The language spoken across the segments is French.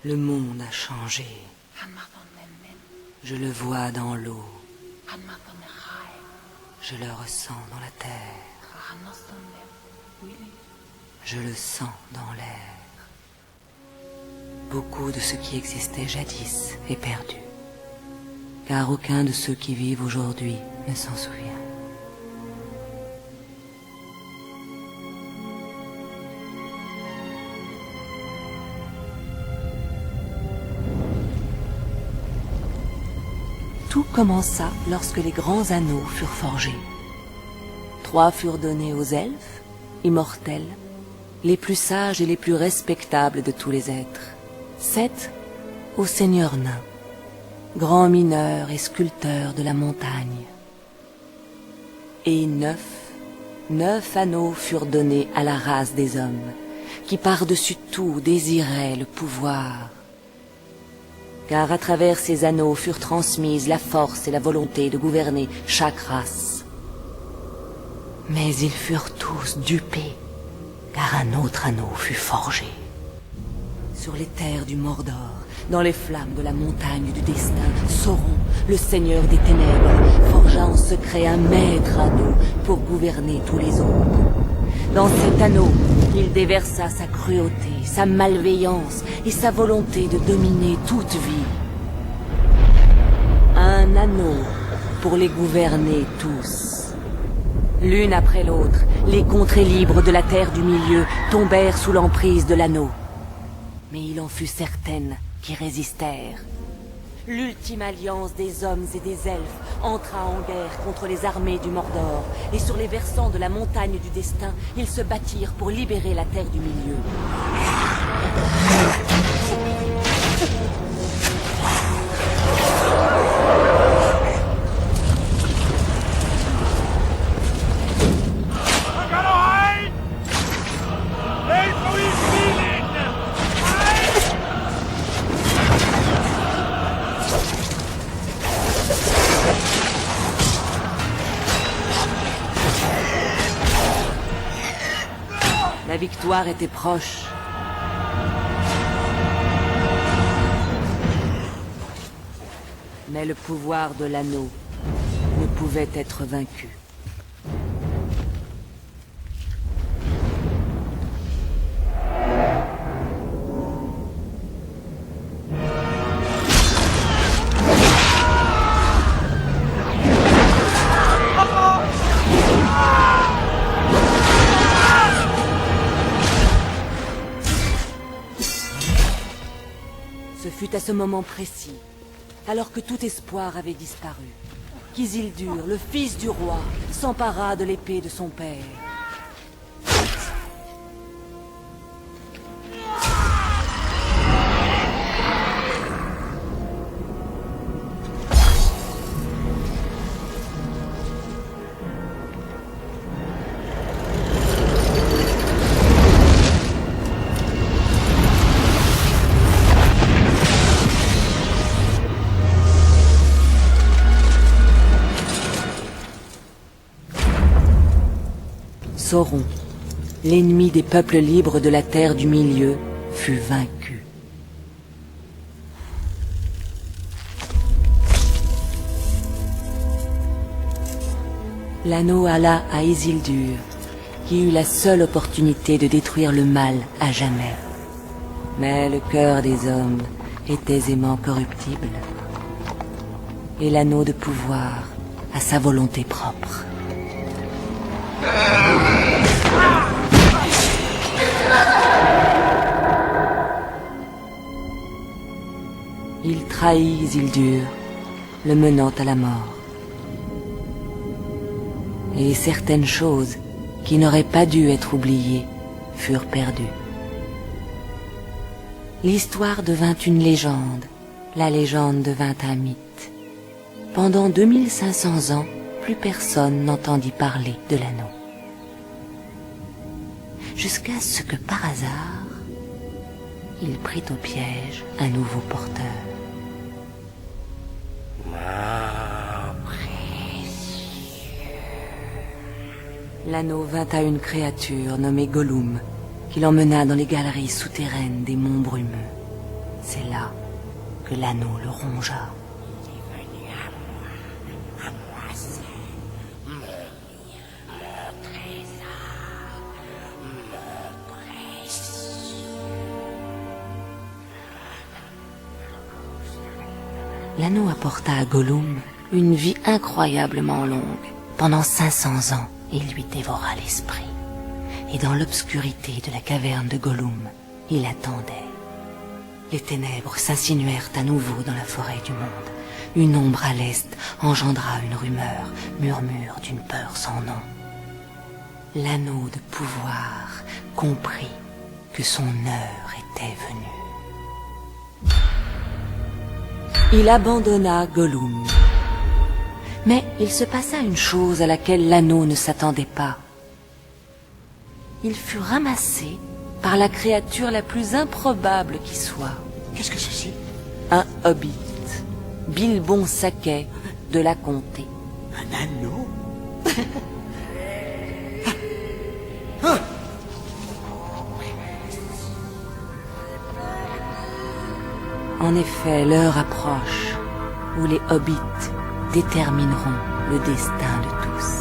Le monde a changé. Je le vois dans l'eau. Je le ressens dans la terre. Je le sens dans l'air. Beaucoup de ce qui existait jadis est perdu, car aucun de ceux qui vivent aujourd'hui ne s'en souvient. Tout commença lorsque les grands anneaux furent forgés. 3 furent donnés aux elfes, immortels, les plus sages et les plus respectables de tous les êtres. 7 aux seigneurs nains, grands mineurs et sculpteurs de la montagne. Et 9 anneaux furent donnés à la race des hommes, qui par-dessus tout désiraient le pouvoir. Car à travers ces anneaux furent transmises la force et la volonté de gouverner chaque race. Mais ils furent tous dupés, car un autre anneau fut forgé. Sur les terres du Mordor, dans les flammes de la montagne du destin, Sauron, le seigneur des ténèbres, forgea en secret un maître anneau pour gouverner tous les autres. Dans cet anneau, il déversa sa cruauté, sa malveillance et sa volonté de dominer toute vie. Un anneau pour les gouverner tous. L'une après l'autre, les contrées libres de la terre du milieu tombèrent sous l'emprise de l'anneau. Mais il en fut certaines qui résistèrent. L'ultime alliance des hommes et des elfes entra en guerre contre les armées du Mordor, et sur les versants de la montagne du destin, ils se battirent pour libérer la terre du milieu. La victoire était proche. Mais le pouvoir de l'anneau ne pouvait être vaincu. Ce fut à ce moment précis, alors que tout espoir avait disparu, qu'Isildur, le fils du roi, s'empara de l'épée de son père. Sauron, l'ennemi des peuples libres de la Terre du Milieu, fut vaincu. L'anneau alla à Isildur, qui eut la seule opportunité de détruire le mal à jamais. Mais le cœur des hommes est aisément corruptible, et l'anneau de pouvoir a sa volonté propre. Il trahit Isildur, le menant à la mort. Et certaines choses qui n'auraient pas dû être oubliées furent perdues. L'histoire devint une légende, la légende devint un mythe. Pendant 2500 ans, plus personne n'entendit parler de l'anneau. Jusqu'à ce que par hasard, il prit au piège un nouveau porteur. L'anneau vint à une créature nommée Gollum, qui l'emmena dans les galeries souterraines des monts brumeux. C'est là que l'anneau le rongea. L'anneau apporta à Gollum une vie incroyablement longue. Pendant 500 ans, il lui dévora l'esprit. Et dans l'obscurité de la caverne de Gollum, il attendait. Les ténèbres s'insinuèrent à nouveau dans la forêt du monde. Une ombre à l'est engendra une rumeur, murmure d'une peur sans nom. L'anneau de pouvoir comprit que son heure était venue. Il abandonna Gollum. Mais il se passa une chose à laquelle l'anneau ne s'attendait pas. Il fut ramassé par la créature la plus improbable qui soit. Qu'est-ce que ceci? Un hobbit, Bilbon Saquet de la comté. Un anneau? En effet, l'heure approche où les hobbits détermineront le destin de tous.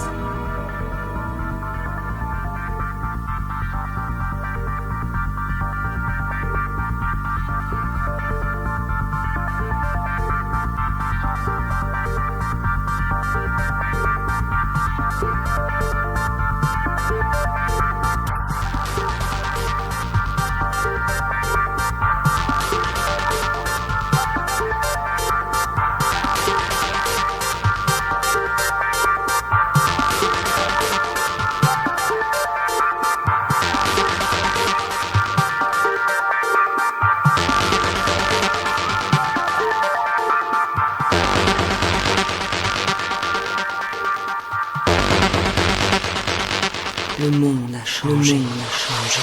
Le monde a changé. Le monde a changé.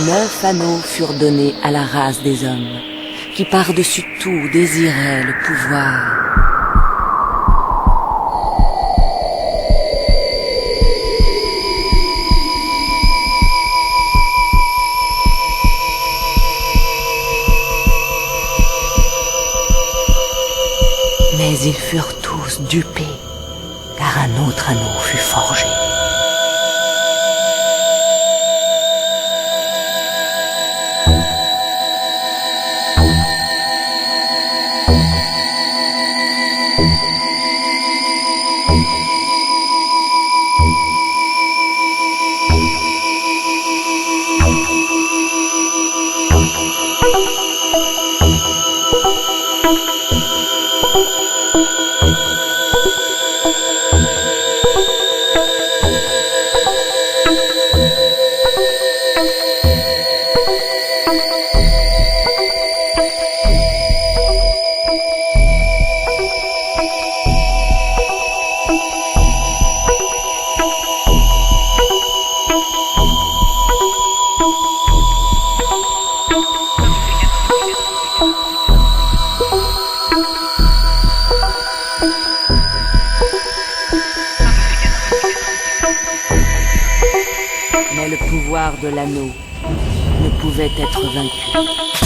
9 anneaux furent donnés à la race des hommes, qui par-dessus tout désiraient le pouvoir. Mais ils furent tous dupés, car un autre anneau fut forgé. Mais le pouvoir de l'anneau ne pouvait être vaincu.